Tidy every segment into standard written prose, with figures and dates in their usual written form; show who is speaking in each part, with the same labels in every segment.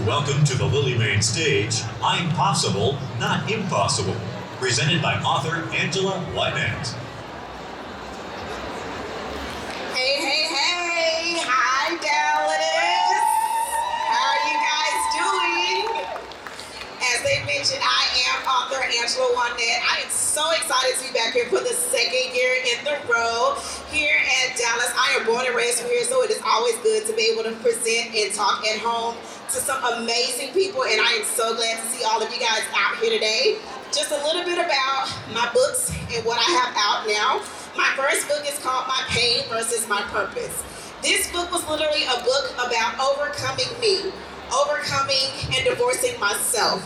Speaker 1: welcome to the Lily Main stage, I'm Possible, Not Impossible, presented by author Angela Wynette.
Speaker 2: Hey, hey, hey! Hi, Dallas! How are you guys doing? As they mentioned, I am author Angela Wynette. I am so excited to be back here for the second year in the row here at Dallas. I am born and raised here, so it is always good to be able to present and talk at home to some amazing people, and I am so glad to see all of you guys out here today. Just a little bit about my books and what I have out now. My first book is called My Pain versus My Purpose. This book was literally a book about overcoming me, overcoming and divorcing myself.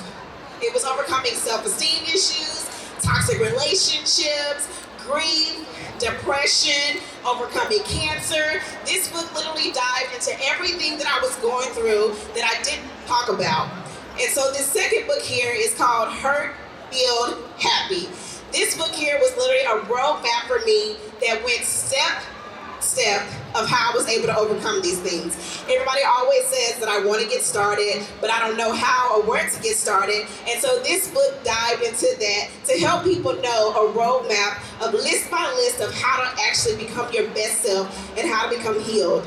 Speaker 2: It was overcoming self-esteem issues, toxic relationships, grief, depression, overcoming cancer. This book literally dived into everything that I was going through that I didn't talk about. And so this second book here is called Hurt, Healed, Happy. This book here was literally a roadmap for me that went step of how I was able to overcome these things. Everybody always says that I want to get started, but I don't know how or where to get started. And so this book dived into that to help people know a roadmap of list by list of how to actually become your best self and how to become healed.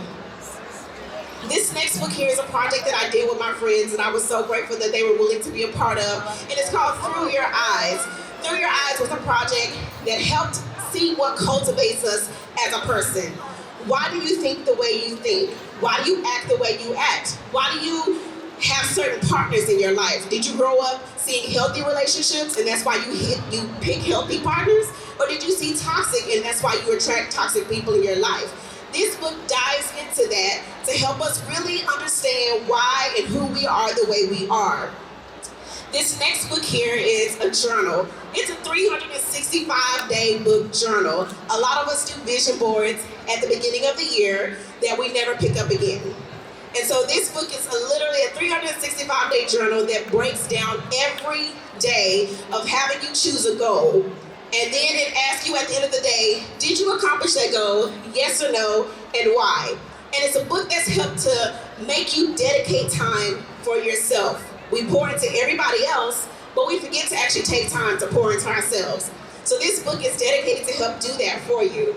Speaker 2: This next book here is a project that I did with my friends, and I was so grateful that they were willing to be a part of. And it's called Through Your Eyes. Through Your Eyes was a project that helped see what cultivates us as a person. Why do you think the way you think? Why do you act the way you act? Why do you have certain partners in your life? Did you grow up seeing healthy relationships and that's why you pick healthy partners? Or did you see toxic and that's why you attract toxic people in your life? This book dives into that to help us really understand why and who we are the way we are. This next book here is a journal. It's a 365-day book journal. A lot of us do vision boards at the beginning of the year that we never pick up again. And so this book is literally a 365-day journal that breaks down every day of having you choose a goal. And then it asks you at the end of the day, did you accomplish that goal? Yes or no, and why? And it's a book that's helped to make you dedicate time for yourself. We pour into everybody else, but we forget to actually take time to pour into ourselves. So this book is dedicated to help do that for you.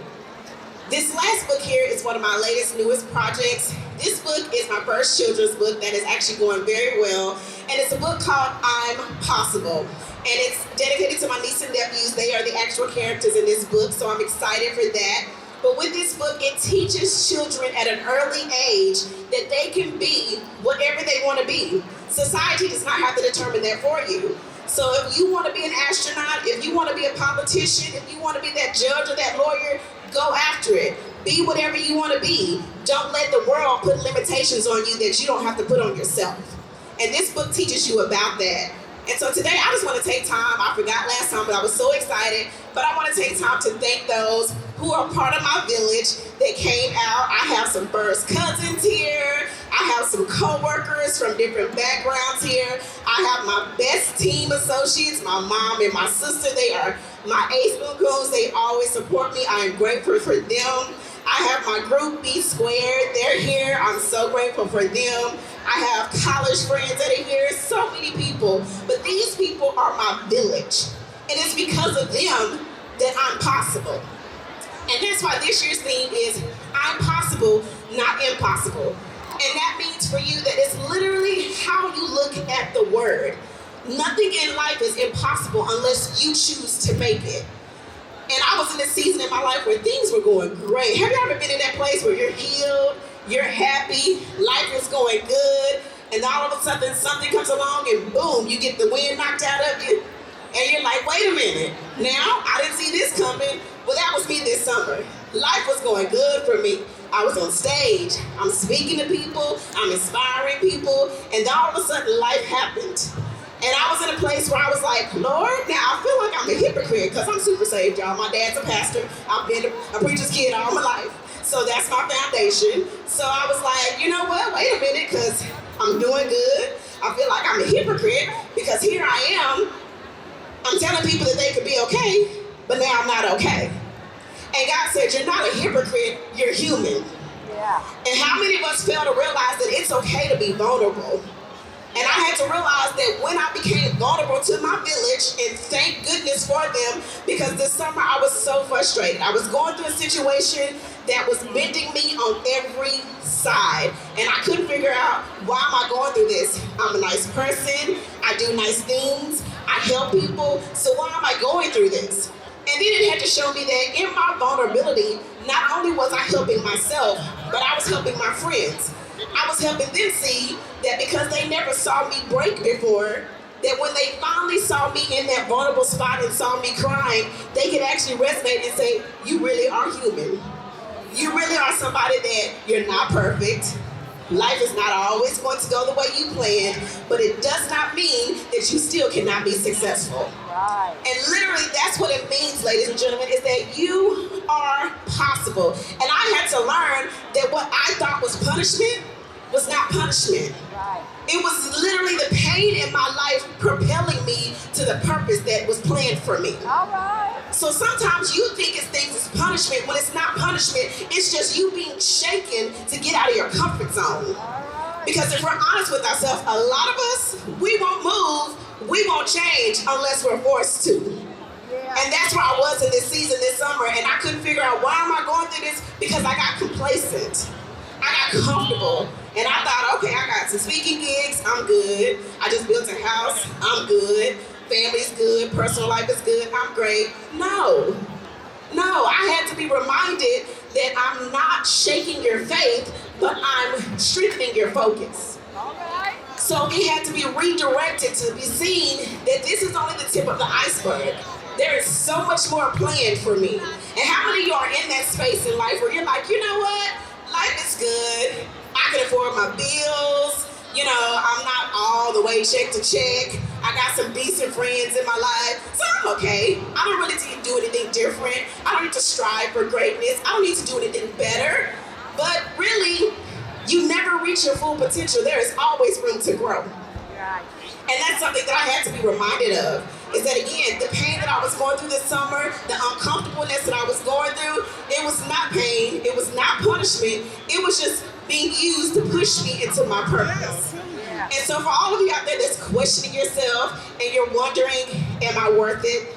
Speaker 2: This last book here is one of my newest projects. This book is my first children's book that is actually going very well, and it's a book called I'm Possible. And it's dedicated to my niece and nephews. They are the actual characters in this book, so I'm excited for that. But with this book, it teaches children at an early age that they can be whatever they want to be. Society does not have to determine that for you. So if you want to be an astronaut, if you want to be a politician, if you want to be that judge or that lawyer, go after it. Be whatever you want to be. Don't let the world put limitations on you that you don't have to put on yourself. And this book teaches you about that. And so today I just want to take time, I forgot last time, but I was so excited, but I want to take time to thank those who are part of my village that came out. I have some first cousins here. I have some co-workers from different backgrounds here. I have my best team associates, my mom and my sister. They are my ace goons. They always support me. I am grateful for them. I have my group B Squared. They're here. I'm so grateful for them. I have college friends that are here. So many people. But these people are my village. And it's because of them that I'm possible. And that's why this year's theme is I'm possible, not impossible. And that means for you that it's literally how you look at the word. Nothing in life is impossible unless you choose to make it. And I was in a season in my life where things were going great. Have you ever been in that place where you're healed, you're happy, life is going good, and all of a sudden something comes along and boom, you get the wind knocked out of you? And you're like, wait a minute, now I didn't see this coming. Well, that was me this summer. Life was going good for me. I was on stage, I'm speaking to people, I'm inspiring people, and then all of a sudden life happened. And I was in a place where I was like, Lord, now I feel like I'm a hypocrite because I'm super saved, y'all. My dad's a pastor. I've been a preacher's kid all my life. So that's my foundation. So I was like, you know what? Wait a minute, because I'm doing good. I feel like I'm a hypocrite because here I am. I'm telling people that they could be okay, but now I'm not okay. And God said, you're not a hypocrite, you're human.
Speaker 3: Yeah.
Speaker 2: And how many of us fail to realize that it's okay to be vulnerable? And I had to realize that when I became vulnerable to my village, and thank goodness for them, because this summer I was so frustrated. I was going through a situation that was bending me on every side. And I couldn't figure out, why am I going through this? I'm a nice person, I do nice things, I help people, so why am I going through this? And then it had to show me that in my vulnerability, not only was I helping myself, but I was helping my friends. I was helping them see that because they never saw me break before, that when they finally saw me in that vulnerable spot and saw me crying, they could actually resonate and say, you really are human. You really are somebody that you're not perfect. Life is not always going to go the way you planned, but it does not mean that you still cannot be successful.
Speaker 3: Right.
Speaker 2: And literally, that's what it means, ladies and gentlemen, is that you are possible. And I had to learn that what I thought was punishment was not punishment.
Speaker 3: Right.
Speaker 2: It was literally the pain in my life propelling me to the purpose that was planned for me.
Speaker 3: All right.
Speaker 2: So sometimes you think it's things as punishment when it's not punishment. It's just you being shaken to get out of your comfort zone. Because if we're honest with ourselves, a lot of us, we won't move, we won't change unless we're forced to.
Speaker 3: Yeah.
Speaker 2: And that's where I was in this season this summer, and I couldn't figure out, why am I going through this? Because I got complacent. I got comfortable. And I thought, okay, I got some speaking gigs, I'm good. I just built a house, I'm good. Family's good, personal life is good, I'm great. No, I had to be reminded that I'm not shaking your faith, but I'm strengthening your focus.
Speaker 3: All right.
Speaker 2: So it had to be redirected to be seen that this is only the tip of the iceberg. There is so much more planned for me. And how many of you are in that space in life where you're like, you know what? Life is good. I can afford my bills. You know, I'm not all the way check to check. I got some decent friends in my life, so I'm okay. I don't really need to do anything different. I don't need to strive for greatness. I don't need to do anything better. But really, you never reach your full potential. There is always room to grow.
Speaker 3: Right.
Speaker 2: And that's something that I had to be reminded of, is that again, the pain that I was going through this summer, the uncomfortableness that I was going through, it was not pain, it was not punishment, it was just being used to push me into my purpose.
Speaker 3: Yeah.
Speaker 2: And so for all of you out there that's questioning yourself and you're wondering, am I worth it?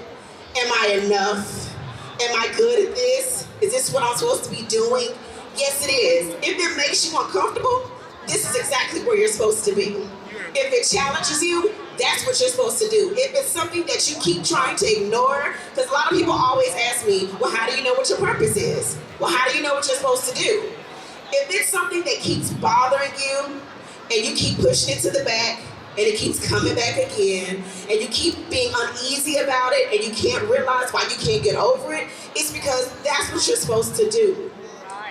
Speaker 2: Am I enough? Am I good at this? Is this what I'm supposed to be doing? Yes, it is. If it makes you uncomfortable, this is exactly where you're supposed to be. If it challenges you, that's what you're supposed to do. If it's something that you keep trying to ignore, because a lot of people always ask me, well, how do you know what your purpose is? Well, how do you know what you're supposed to do? If it's something that keeps bothering you, and you keep pushing it to the back, and it keeps coming back again, and you keep being uneasy about it, and you can't realize why you can't get over it, it's because that's what you're supposed to do.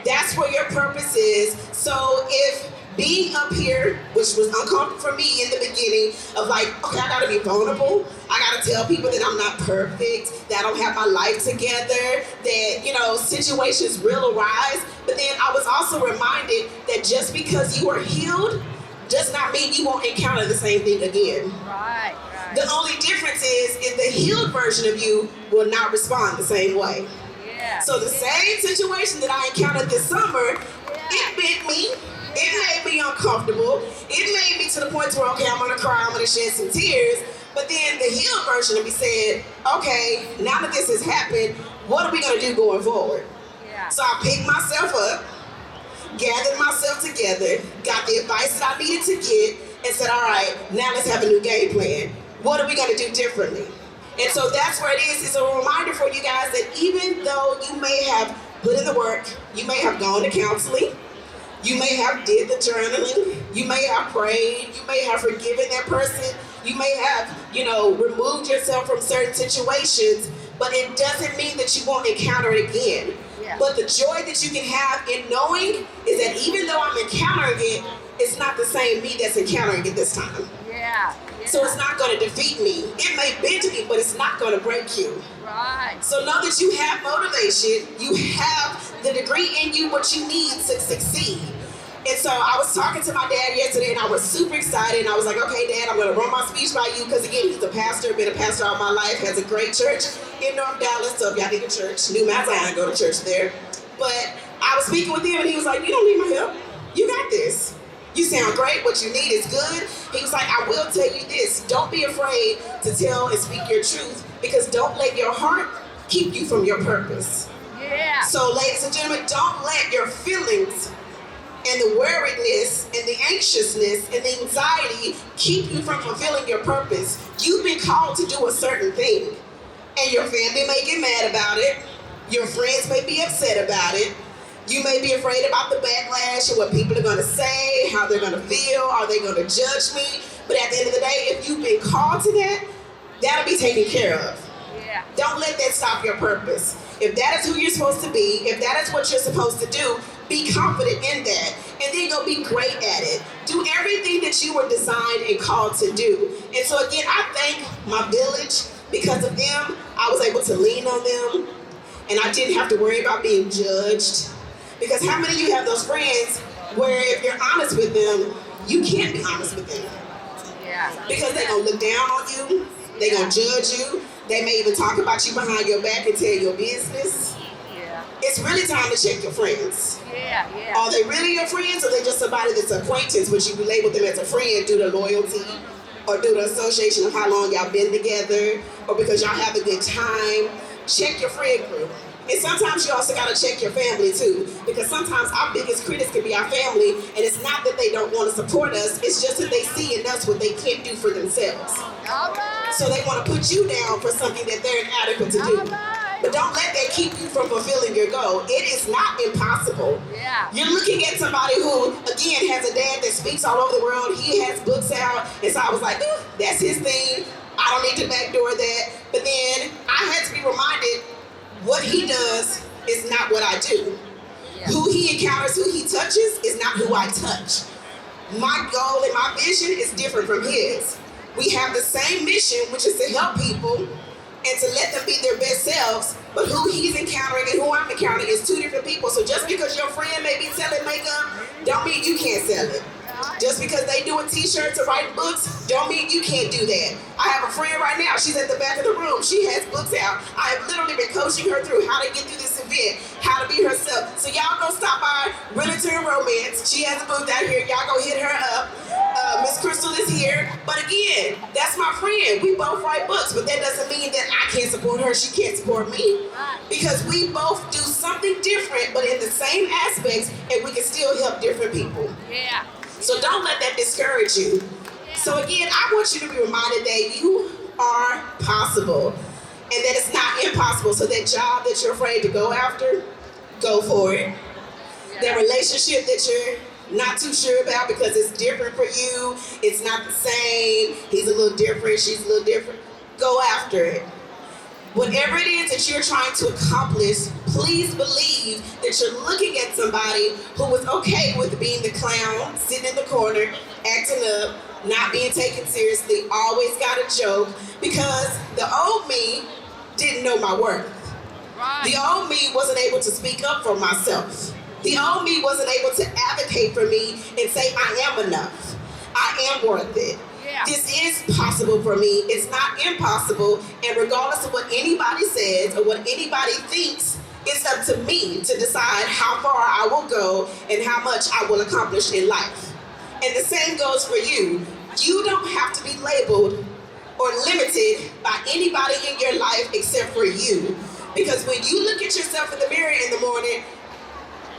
Speaker 2: That's where your purpose is. So if being up here, which was uncomfortable for me in the beginning, of like, okay, I gotta be vulnerable. I gotta tell people that I'm not perfect, that I don't have my life together, that, you know, situations will arise. But then I was also reminded that just because you are healed does not mean you won't encounter the same thing again.
Speaker 3: Right.
Speaker 2: The only difference is the healed version of you will not respond the same way.
Speaker 3: Yeah.
Speaker 2: So the same situation that I encountered this summer, it bit me. It made me uncomfortable. It made me to the point where, okay, I'm gonna cry, I'm gonna shed some tears. But then the healed version of me said, okay, now that this has happened, what are we gonna do going forward?
Speaker 3: Yeah.
Speaker 2: So I picked myself up, gathered myself together, got the advice that I needed to get, and said, all right, now let's have a new game plan. What are we gonna do differently? And so that's where it is. It's a reminder for you guys that even though you may have put in the work, you may have gone to counseling, you may have did the journaling, you may have prayed, you may have forgiven that person, you may have, you know, removed yourself from certain situations, but it doesn't mean that you won't encounter it again.
Speaker 3: Yeah.
Speaker 2: But the joy that you can have in knowing is that even though I'm encountering it, it's not the same me that's encountering it this time.
Speaker 3: Yeah.
Speaker 2: So it's not going to defeat me. It may bend me, but it's not going to break you.
Speaker 3: Right.
Speaker 2: So know that you have motivation, you have the degree in you what you need to succeed. And so I was talking to my dad yesterday and I was super excited and I was like, okay, Dad, I'm going to run my speech by you because again, he's a pastor, been a pastor all my life, has a great church in North Dallas. So if y'all need a church, New Mount Zion, go to church there. But I was speaking with him and he was like, you don't need my help. You got this. You sound great. What you need is good. He was like, I will tell you this. Don't be afraid to tell and speak your truth, because don't let your heart keep you from your purpose.
Speaker 3: Yeah.
Speaker 2: So, ladies and gentlemen, don't let your feelings and the worriedness and the anxiousness and the anxiety keep you from fulfilling your purpose. You've been called to do a certain thing, and your family may get mad about it. Your friends may be upset about it. You may be afraid about the backlash and what people are going to say, how they're going to feel, are they going to judge me? But at the end of the day, if you've been called to that, that'll be taken care of.
Speaker 3: Yeah.
Speaker 2: Don't let that stop your purpose. If that is who you're supposed to be, if that is what you're supposed to do, be confident in that, and then go be great at it. Do everything that you were designed and called to do. And so again, I thank my village. Because of them, I was able to lean on them, and I didn't have to worry about being judged. Because how many of you have those friends where if you're honest with them, you can't be honest with them?
Speaker 3: Yeah.
Speaker 2: Because they're going to look down on you, they're going to judge you, they may even talk about you behind your back and tell your business.
Speaker 3: Yeah.
Speaker 2: It's really time to check your friends.
Speaker 3: Yeah. Yeah.
Speaker 2: Are they really your friends, or are they just somebody that's an acquaintance, but you label them as a friend due to loyalty, or due to association of how long y'all been together, or because y'all have a good time? Check your friend group. And sometimes you also gotta check your family too, because sometimes our biggest critics can be our family, and it's not that they don't want to support us, it's just that they see in us what they can't do for themselves.
Speaker 3: All right.
Speaker 2: So they want to put you down for something that they're inadequate to do.
Speaker 3: All right.
Speaker 2: But don't let that keep you from fulfilling your goal. It is not impossible.
Speaker 3: Yeah.
Speaker 2: You're looking at somebody who, again, has a dad that speaks all over the world. He has books out. And so I was like, that's his thing. I don't need to backdoor that. But then I had to be reminded, what he does is not what I do.
Speaker 3: Yeah.
Speaker 2: Who he encounters, who he touches, is not who I touch. My goal and my vision is different from his. We have the same mission, which is to help people and to let them be their best selves, but who he's encountering and who I'm encountering is two different people. So just because your friend may be selling makeup, don't mean you can't sell it. Just because they doing t-shirts or writing books, don't mean you can't do that. I have a friend right now, she's at the back of the room, she has books out. I have literally been coaching her through how to get through this event, how to be herself. So y'all go stop by Realtor and Romance. She has a booth out here, y'all go hit her up. Miss Crystal is here. But again, that's my friend. We both write books, but that doesn't mean that I can't support her, she can't support me. Because we both do something different, but in the same aspects, and we can still help different people.
Speaker 3: Yeah.
Speaker 2: So don't let that discourage you. So again, I want you to be reminded that you are possible and that it's not impossible. So that job that you're afraid to go after, go for it. That relationship that you're not too sure about because it's different for you, it's not the same, he's a little different, she's a little different, go after it. Whatever it is that you're trying to accomplish, please believe that you're looking at somebody who was okay with being the clown, sitting in the corner, acting up, not being taken seriously, always got a joke, because the old me didn't know my worth.
Speaker 3: Right.
Speaker 2: The old me wasn't able to speak up for myself. The old me wasn't able to advocate for me and say, I am enough. I am worth it.
Speaker 3: Yeah.
Speaker 2: This is possible for me. It's not impossible. And regardless of what anybody says or what anybody thinks, it's up to me to decide how far I will go and how much I will accomplish in life. And the same goes for you. You don't have to be labeled or limited by anybody in your life except for you. Because when you look at yourself in the mirror in the morning,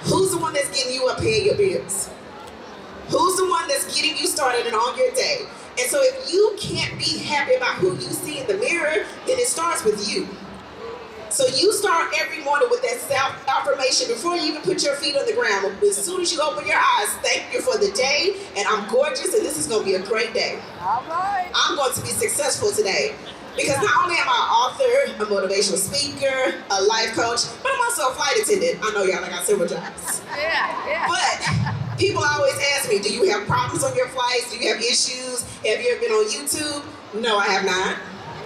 Speaker 2: who's the one that's getting you up paying your bills? Who's the one that's getting you started and on your day? And so if you can't be happy about who you see in the mirror, then it starts with you. So you start every morning with that self-affirmation before you even put your feet on the ground. As soon as you open your eyes, thank you for the day, and I'm gorgeous, and this is going to be a great day.
Speaker 3: All right.
Speaker 2: I'm going to be successful today. Because not only am I an author, a motivational speaker, a life coach, but I'm also a flight attendant. I know y'all, I got several jobs.
Speaker 3: Yeah.
Speaker 2: But people always ask me, do you have problems on your flights? Do you have issues? Have you ever been on YouTube? No, I have not.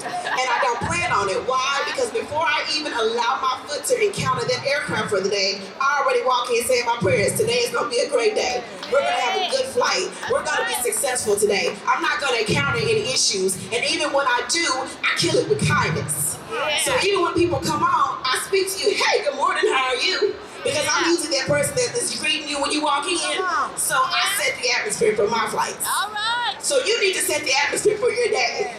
Speaker 2: And I don't plan on it. Why? Because before I even allow my foot to encounter that aircraft for the day, I already walk in saying my prayers. Today is going to be a great day. We're going to have a good flight. We're going to be successful today. I'm not going to encounter any issues. And even when I do, I kill it with kindness. So even when people come on, I speak to you, hey, good morning, how are you? Because I'm usually that person that is greeting you when you walk in. So I set the atmosphere. atmosphere for my flights.
Speaker 3: All right.
Speaker 2: So you need to set the atmosphere for your day.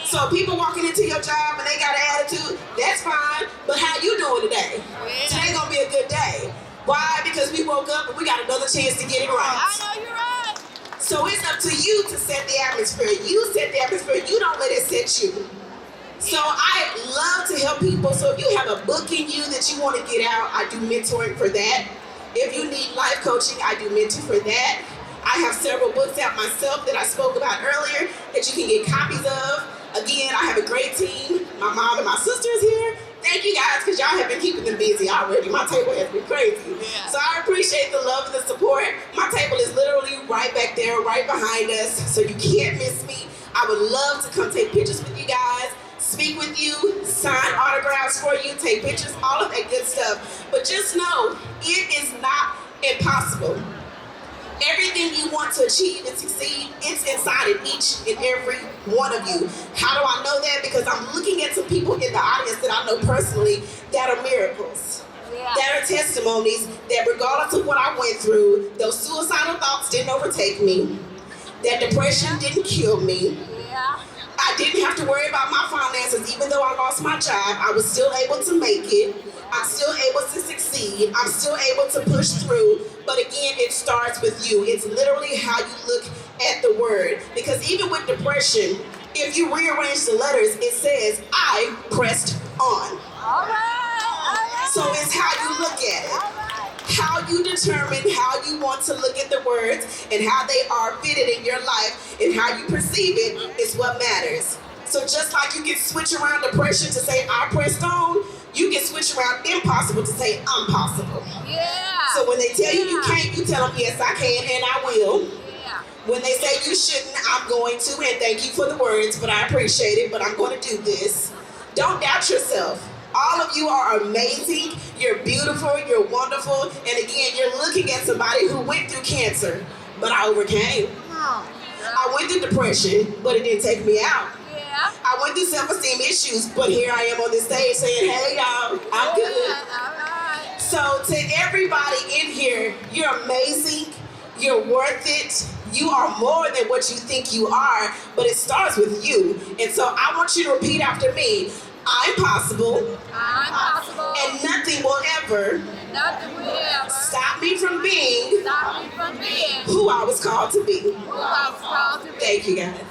Speaker 2: So people walking into your job and they got an attitude, that's fine, but how you doing today? Today gonna be a good day. Why? Because we woke up and we got another chance to get it right.
Speaker 3: I know you're right.
Speaker 2: So it's up to you to set the atmosphere. You set the atmosphere, you don't let it set you. So I love to help people. So if you have a book in you that you want to get out, I do mentoring for that. If you need life coaching, I do mentor for that. I have several books out myself that I spoke about earlier that you can get copies of. Again, I have a great team. My mom and my sister is here. Thank you guys, because y'all have been keeping them busy already. My table has been crazy.
Speaker 3: Yeah.
Speaker 2: So I appreciate the love and the support. My table is literally right back there, right behind us, so you can't miss me. I would love to come take pictures with you guys, speak with you, sign autographs for you, take pictures, all of that good stuff. But just know, it is not impossible. Everything you want to achieve and succeed, it's inside of each and every one of you. How do I know that? Because I'm looking at some people in the audience that I know personally that are miracles.
Speaker 3: Yeah.
Speaker 2: That are testimonies that regardless of what I went through, those suicidal thoughts didn't overtake me. That depression didn't kill me.
Speaker 3: Yeah.
Speaker 2: I didn't have to worry about my finances. Even though I lost my job, I was still able to make it. I'm still able to succeed. I'm still able to push through. But again, it starts with you. It's literally how you look at the word. Because even with depression, if you rearrange the letters, it says, I pressed on.
Speaker 3: All right.
Speaker 2: So it's how you look at it.
Speaker 3: All right.
Speaker 2: How you determine how you want to look at the words and how they are fitted in your life and how you perceive it is what matters. So just like you can switch around depression to say, I pressed on, you can switch around impossible to say, I'm possible.
Speaker 3: Yeah.
Speaker 2: So when they tell you you can't, you tell them, yes, I can and I will.
Speaker 3: Yeah.
Speaker 2: When they say you shouldn't, I'm going to, and thank you for the words, but I appreciate it, but I'm going to do this. Don't doubt yourself. All of you are amazing. You're beautiful. You're wonderful. And again, you're looking at somebody who went through cancer, but I overcame. I went through depression, but it didn't take me out.
Speaker 3: Yeah.
Speaker 2: I went through self-esteem issues, but here I am on this stage saying, hey, y'all, I'm good.
Speaker 3: All right.
Speaker 2: So to everybody in here, you're amazing. You're worth it. You are more than what you think you are, but it starts with you. And so I want you to repeat after me. I'm possible.
Speaker 3: I'm possible.
Speaker 2: And nothing will ever
Speaker 3: Nothing will ever
Speaker 2: stop me from being
Speaker 3: stop me from being
Speaker 2: who I was called to be.
Speaker 3: who I was called to be.
Speaker 2: Thank you, guys.